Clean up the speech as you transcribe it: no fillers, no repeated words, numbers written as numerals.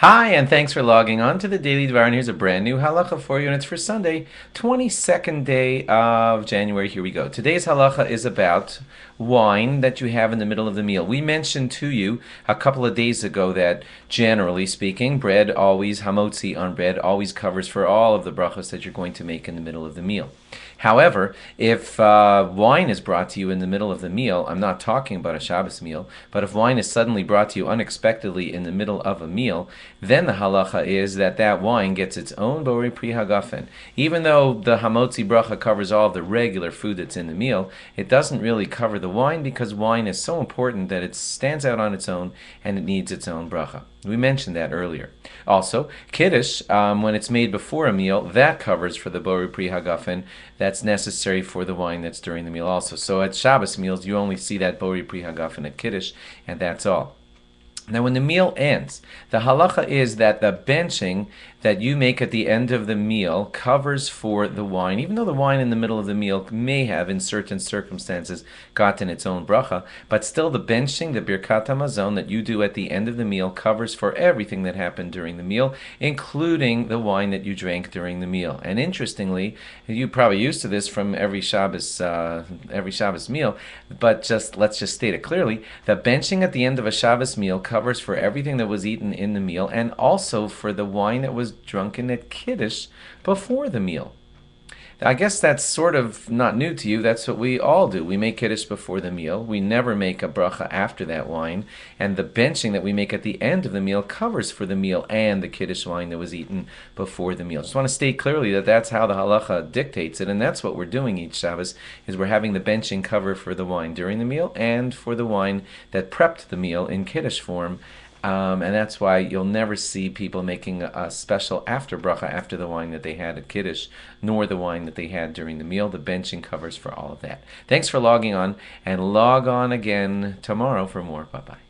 Hi, and thanks for logging on to the Daily Dvar. And here's a brand new halacha for you, and it's for Sunday, 22nd day of January. Here we go. Today's halacha is about wine that you have in the middle of the meal. We mentioned to you a couple of days ago that, generally speaking, bread always, hamotzi on bread, always covers for all of the brachos that you're going to make in the middle of the meal. However, if wine is brought to you in the middle of the meal, I'm not talking about a Shabbos meal, but if wine is suddenly brought to you unexpectedly in the middle of a meal, then the halacha is that that wine gets its own borei pri hagafen. Even though the hamotzi bracha covers all of the regular food that's in the meal, it doesn't really cover the wine because wine is so important that it stands out on its own and it needs its own bracha. We mentioned that earlier. Also, kiddush, when it's made before a meal, that covers for the borei pri hagafen that's necessary for the wine that's during the meal also. So at Shabbos meals, you only see that borei pri hagafen at kiddush, and that's all. Now, when the meal ends, the halacha is that the benching that you make at the end of the meal covers for the wine, even though the wine in the middle of the meal may have, in certain circumstances, gotten its own bracha, but still the benching, the birkat hamazon that you do at the end of the meal covers for everything that happened during the meal, including the wine that you drank during the meal. And interestingly, you're probably used to this from every Shabbos meal, but let's just state it clearly: the benching at the end of a Shabbos meal covers for everything that was eaten in the meal, and also for the wine that was drunken at Kiddush before the meal. I guess that's sort of not new to you. That's what we all do. We make Kiddush before the meal. We never make a bracha after that wine. And the benching that we make at the end of the meal covers for the meal and the Kiddush wine that was eaten before the meal. Just want to state clearly that that's how the halacha dictates it, and that's what we're doing each Shabbos, is we're having the benching cover for the wine during the meal and for the wine that prepped the meal in Kiddush form. And that's why you'll never see people making a special after bracha after the wine that they had at Kiddush, nor the wine that they had during the meal. The benching covers for all of that. Thanks for logging on, and log on again tomorrow for more. Bye-bye.